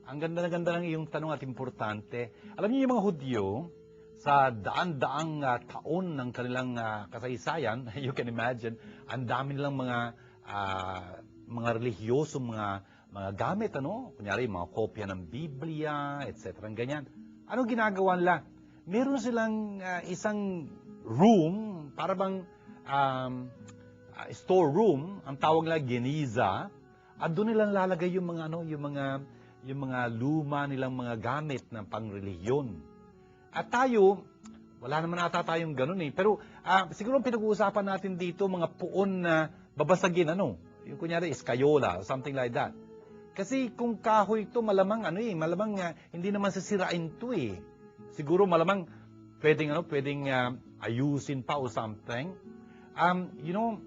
Ang ganda ng iyong tanong at importante. Alam niyo yung mga Hudyo, sa daan-daang taon ng kanilang kasaysayan, you can imagine, ang dami nilang mga relihiyoso, mga gamit, ano? Kunyari, mga kopya ng Biblia, etc. Ganyan. Anong ginagawa nila? Meron silang isang room, para bang storeroom, ang tawag nila geniza, at doon nilang lalagay yung mga luma nilang mga gamit ng pangrelihiyon. At tayo, wala naman ata tayong ganun eh. Pero siguro pinag-uusapan natin dito mga puon na babasagin, ano? Yung kunyari, eskayola, or something like that. Kasi kung kahoy ito, malamang hindi naman sisirain ito eh. Siguro malamang pwedeng ayusin pa o something. You know,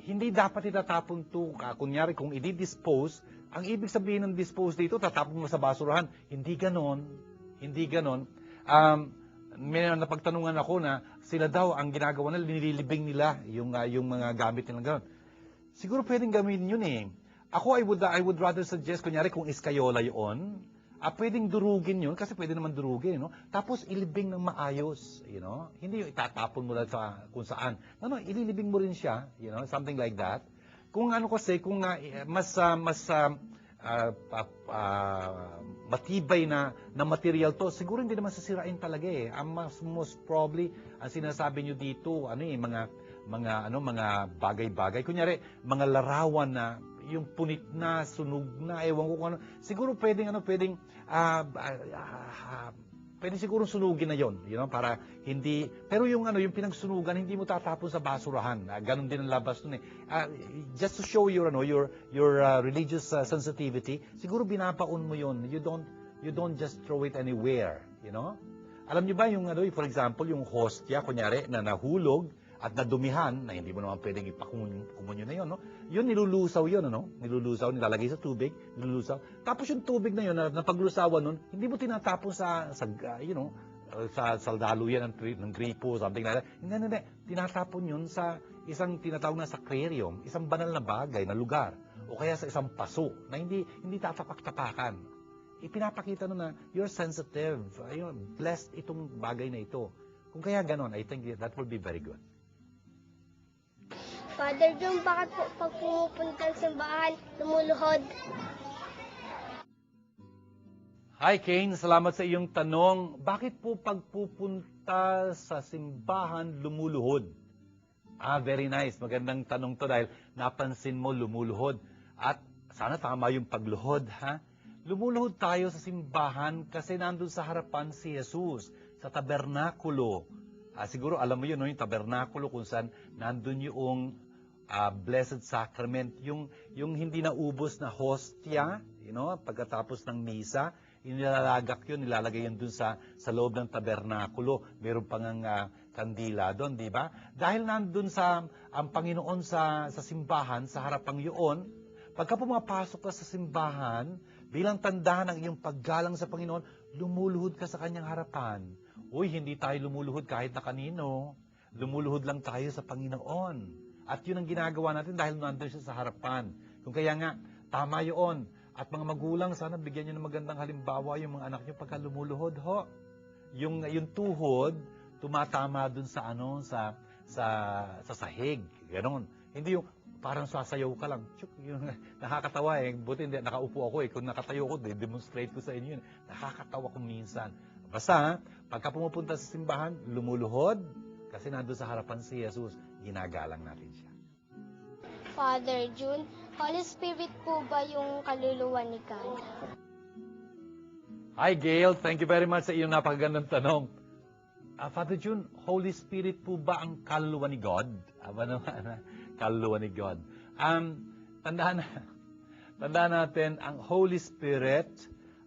hindi dapat itatapon ito. Kunyari, kung i-dispose, ang ibig sabihin ng dispose dito, tatapon mo sa basurahan. Hindi ganon. May napagtanungan ako na sila daw ang ginagawa nila, nililibing nila yung mga gamit nila gano'n. Siguro pwedeng gamitin yun eh. Ako, I would rather suggest, kunyari kung iskayola yun, pwedeng durugin yun, kasi pwede naman durugin, no? Tapos ilibing ng maayos, you know? Hindi yung itatapon mo lang sa kung saan. No, ililibing mo rin siya, you know, something like that. Kung matibay na material to, siguro hindi naman sasirain talaga eh. Ang most probably, ang sinasabi nyo dito, mga bagay-bagay. Kunyari, mga larawan na, yung punit na, sunog na, ewan ko kung ano. Siguro pwedeng siguro sunugin na yon, you know, para hindi, pero yung pinagsunugan, hindi mo tatapon sa basurahan. Ganon din ang labas nun eh. Just to show your religious sensitivity, siguro binapaon mo yon. You don't just throw it anywhere, you know. Alam niyo ba yung for example, yung hostya, kunyari, na nahulog at nadumihan, na hindi mo naman pwedeng ipakumunyo na yon, no? Yun, nilulusaw yun, ano? Nilulusaw, nilalagay sa tubig, nilulusaw. Tapos yung tubig na yun, na paglusawan nun, hindi mo tinatapon sa sa saldaluyan ng gripo, something like that. Hindi. Tinatapon yun sa isang tinatawag na aquarium, isang banal na bagay na lugar, o kaya sa isang paso na hindi tatapak-tapakan. Ipinapakita nun na you're sensitive, blessed itong bagay na ito. Kung kaya ganon, I think that will be very good. Father John, bakit po pag pumupunta sa simbahan, lumuluhod? Hi Kane, salamat sa iyong tanong. Bakit po pagpupunta sa simbahan lumuluhod? Very nice. Magandang tanong to dahil napansin mo lumuluhod. At sana tama yung pagluhod, ha? Lumuluhod tayo sa simbahan kasi nandun sa harapan si Jesus, sa tabernakulo. Siguro alam mo yun, no? Yung tabernakulo kung saan nandun yung Blessed Sacrament, yung hindi naubos na hostia, pagkatapos ng misa, nilalagak yun, nilalagay yun dun sa loob ng tabernakulo. Meron pang kandila doon, di ba? Dahil nandun ang Panginoon sa simbahan, sa harapang yun, pagka pumapasok ka sa simbahan, bilang tanda ng iyong paggalang sa Panginoon, lumuluhod ka sa kanyang harapan. Uy, hindi tayo lumuluhod kahit na kanino. Lumuluhod lang tayo sa Panginoon. At yun ang ginagawa natin dahil nandun siya sa harapan. Kung kaya nga, tama yun. At mga magulang, sana bigyan nyo ng magandang halimbawa yung mga anak nyo pagka lumuluhod, ho. Yung tuhod, tumatama dun sa sahig. Ganon. Hindi yung parang sasayaw ka lang. Yung, nakakatawa eh. Buti hindi, nakaupo ako eh. Kung nakatayo ko, demonstrate ko sa inyo yun. Nakakatawa ko minsan. Basta, pagka pumupunta sa simbahan, lumuluhod, kasi nandun sa harapan si Jesus, ginagalang natin siya. Father June, Holy Spirit po ba yung kaluluwa ni God? Hi Gail, thank you very much sa iyong napakagandang tanong. Father June, Holy Spirit po ba ang kaluluwa ni God? Kaluluwa ni God. Tandaan natin, ang Holy Spirit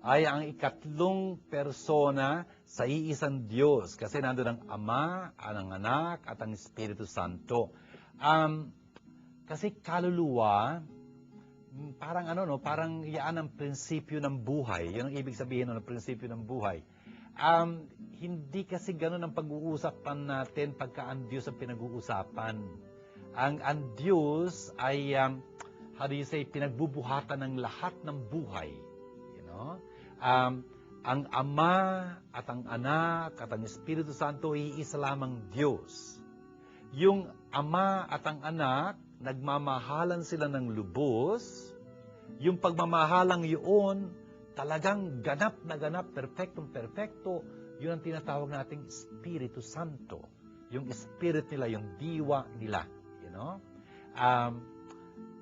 ay ang ikatlong persona sa iisang Diyos. Kasi nandun ang Ama, ang Anak, at ang Espiritu Santo. Kasi kaluluwa, parang yan ang prinsipyo ng buhay. Yan ang ibig sabihin ng prinsipyo ng buhay. Hindi kasi ganun ang pag-uusapan natin pagka ang Diyos ang pinag-uusapan. Ang Diyos ay, pinagbubuhatan ng lahat ng buhay. Ang Ama at ang Anak at ang Espiritu Santo ay isa lamang Diyos. Yung Ama at ang Anak, nagmamahalan sila ng lubos. Yung pagmamahalang yun, talagang ganap na ganap, perfectong-perfecto, yun ang tinatawag nating Espiritu Santo. Yung spirit nila, yung diwa nila.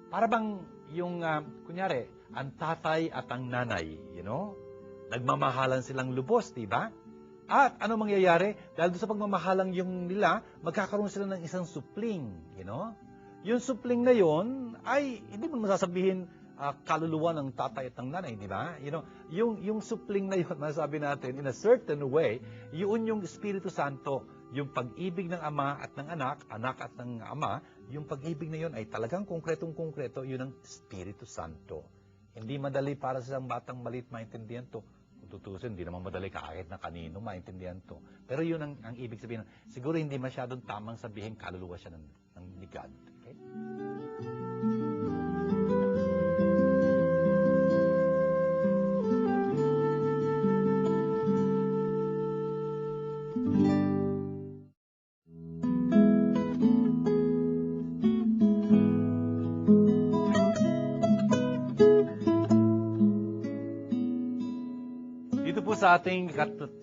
Para bang yung, kunyari, ang tatay at ang nanay, nagmamahalan silang lubos, di ba? At ano mangyayari? Dahil doon sa pagmamahalang yung nila, magkakaroon sila ng isang supling, Yung supling na yon ay hindi mo masasabihin kaluluwa ng tatay at ng nanay, di ba? Yung supling na yon, masasabi natin, in a certain way, yun yung Espiritu Santo, yung pag-ibig ng Ama at ng Anak, Anak at ng Ama, yung pag-ibig na yon ay talagang konkretong-konkreto, yun ang Espiritu Santo. Hindi madali para sa isang batang maliit maintindihan to. Kung tutusin, hindi naman madali kahit na kanino maintindihan to. Pero yun ang ibig sabihin. Siguro hindi masyadong tamang sabihin kaluluwa siya ni God. Okay? Sa ating 33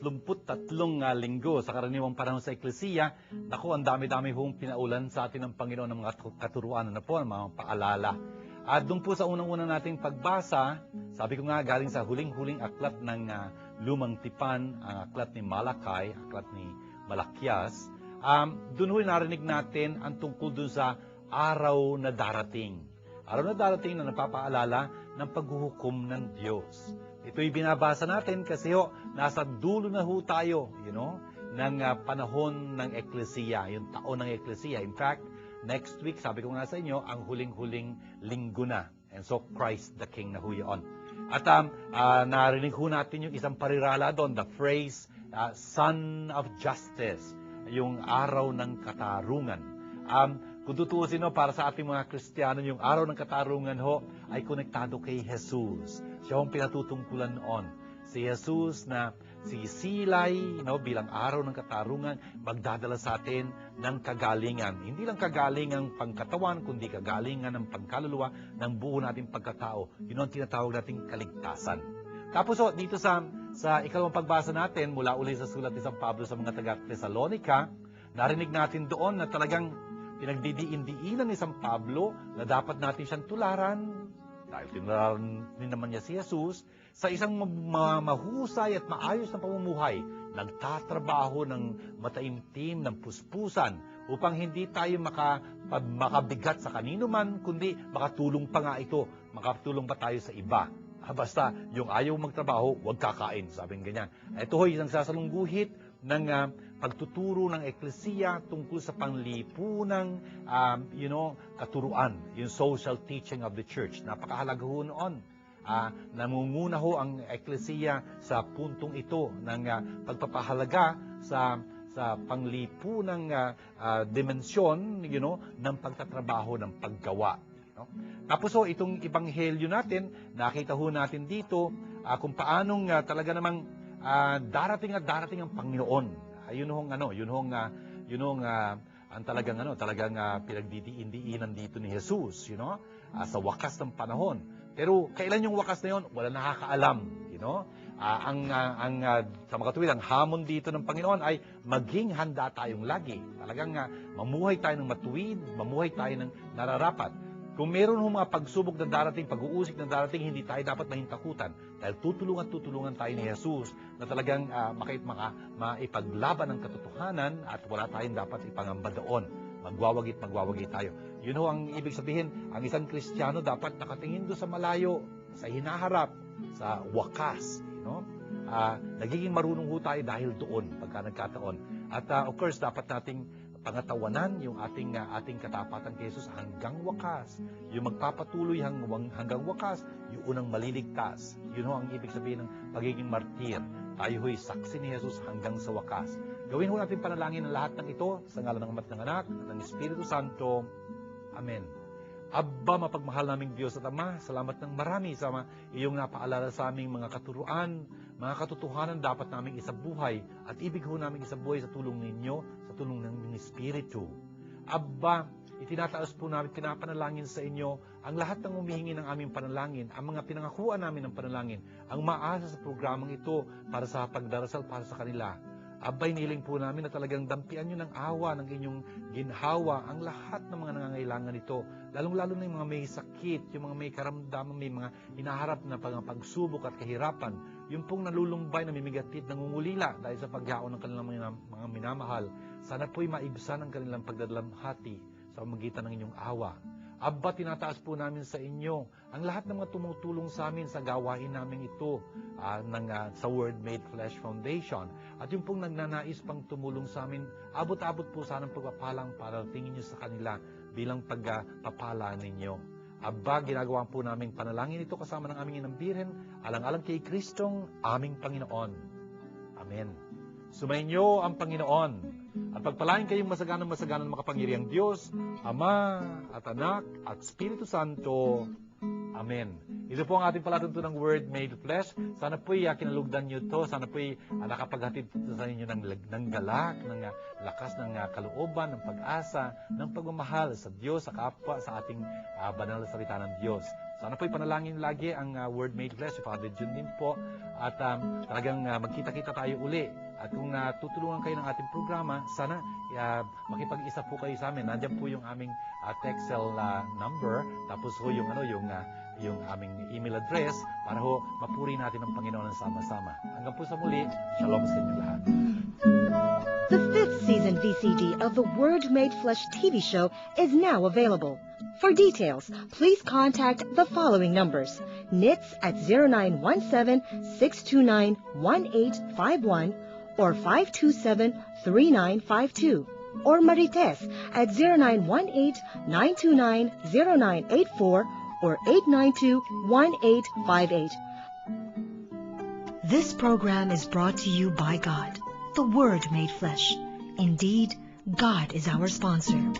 linggo sa karaniwang panahon sa Eklesiya, ang dami-dami hong pinaulan sa atin ng Panginoon ng mga katuruan ng mga paalala. At doon po sa unang-unang nating pagbasa, sabi ko nga galing sa huling-huling aklat ng Lumang Tipan, ang aklat ni Malakay, aklat ni Malakias, doon ho narinig natin ang tungkol doon sa araw na darating. Araw na darating na napapaalala ng paghuhukom ng Diyos. Ito'y binabasa natin kasi nasa dulo na ho tayo, ng panahon ng Eklesiya, yung taon ng Eklesiya. In fact, next week, sabi ko nga sa inyo, ang huling-huling linggo na. And so, Christ the King na ho yun. At narinig ho natin yung isang parirala doon, the phrase, Sun of Justice, yung araw ng katarungan. Kung tutuusin para sa ating mga Kristiyano, yung araw ng katarungan ay konektado kay Jesus. Siya ang pinatutungkulan noon. Si Jesus na sisilay bilang araw ng katarungan, magdadala sa atin ng kagalingan. Hindi lang kagalingan pangkatawan, kundi kagalingan ng pangkaluluwa ng buo nating pagkatao. Yun ang tinatawag nating kaligtasan. Tapos dito sa ikalawang pagbasa natin, mula uli sa sulat ni San Pablo sa mga taga-Thessalonica, narinig natin doon na talagang pinagdidiin-diinan ni San Pablo na dapat natin siyang tularan, dahil tinularan din naman niya si Jesus, sa isang mahusay at maayos na pamumuhay, nagtatrabaho ng mataimtim, ng puspusan, upang hindi tayo makabigat sa kanino man, kundi makatulong pa nga ito, makatulong pa tayo sa iba. Basta, yung ayaw magtrabaho, huwag kakain, sabing ganyan. Ito isang sasalungguhit ng pagtuturo ng Eklesiya tungkol sa panlipunang katuruan, yung social teaching of the church. Napakahalaga noon. Namunguna ang Eklesiya sa puntong ito ng pagpapahalaga sa panglipunang dimensyon ng pagtatrabaho, ng paggawa. Tapos itong ebanghelyo natin, nakita natin dito kung paanong talaga namang darating ang Panginoon. Ang talagang pinagdidiin-diinan dito ni Jesus, sa wakas ng panahon. Pero kailan yung wakas na yun? Wala nakakaalam, sa mga katuwid, ang hamon dito ng Panginoon ay maging handa tayong lagi. Talagang mamuhay tayo ng matuwid, mamuhay tayo ng nararapat. Kung meron mga pagsubok na darating, pag-uusik na darating, hindi tayo dapat mahintakutan. Dahil tutulungan tayo ni Jesus na talagang maipaglaban ang katotohanan at wala tayong dapat ipangamba doon. Magwawagi tayo. Yun ang ibig sabihin, ang isang Kristiyano dapat nakatingin doon sa malayo, sa hinaharap, sa wakas. Nagiging marunong tayo dahil doon, pagka nagkataon. At of course, dapat nating pangatawanan yung ating katapatan kay Jesus hanggang wakas. Yung magpapatuloy hanggang wakas, yung unang maliligtas. Yun ang ibig sabihin ng pagiging martir. Tayo saksi ni Jesus hanggang sa wakas. Gawin natin panalangin ang lahat ng ito sa ngalan ng Ama at ng Anak at ng Espiritu Santo. Amen. Abba, mapagmahal naming Diyos at Ama, salamat ng marami sa iyong napaalala sa aming mga katuruan, mga katotohanan dapat naming isabuhay at ibig naming isabuhay sa tulong ninyo, sa tulong ng Espiritu. Abba, itinataas po namin, pinapanalangin sa inyo ang lahat ng humihingi ng aming panalangin, ang mga pinangakuan namin ng panalangin, ang maasa sa programang ito para sa pagdarasal para sa kanila. Abay, niling po namin na talagang dampian nyo ng awa, ng inyong ginhawa, ang lahat ng mga nangangailangan nito. Lalong-lalo na yung mga may sakit, yung mga may karamdaman, may mga hinaharap na pagsubok at kahirapan. Yung pong nalulumbay, namimigatid, nangungulila dahil sa paghaon ng kanilang mga minamahal. Sana po'y maibsan ang kanilang pagdadalamhati sa pamagitan ng inyong awa. Abba, tinataas po namin sa inyo ang lahat ng mga tumutulong sa amin sa gawain namin ito sa Word Made Flesh Foundation. At yung pong nagnanais pang tumulong sa amin, abot-abot po sana ang pagpapalang para tingin nyo sa kanila bilang pagpapala ninyo. Abba, ginagawa po namin panalangin ito kasama ng aming inang Birhen, alang-alang kay Kristong aming Panginoon. Amen. Sumainyo ang Panginoon at pagpalain kayong masaganang makapangyarihang Diyos, Ama at Anak at Espiritu Santo. Amen. Ito po ang ating palatuntunang Word Made Flesh. Sana po'y kinalugdan nyo ito. Sana po'y nakapaghatid sa inyo ng galak, ng lakas ng kalooban, ng pag-asa, ng pagmamahal sa Diyos, sa kapwa, sa ating banal na salita ng Diyos. Sana po'y panalangin lagi ang Word Made Flesh. Si Father Jun din po. At talagang magkita-kita tayo uli. At kung tutulungan kayo ng ating programa, sana makipag-isa po kayo sa amin. Nandiyan po yung aming Texel number. Tapos yung aming email address para mapuri natin ang Panginoon ng sama-sama. Hanggang po sa muli, shalom sa inyo lahat. The 5th season VCD of the Word Made Flesh TV show is now available. For details, please contact the following numbers. NITS at 0917-629-1851 or 527-3952. Or Marites at 0918-929-0984 or 892-1858. This program is brought to you by God. the Word made flesh. Indeed, God is our sponsor.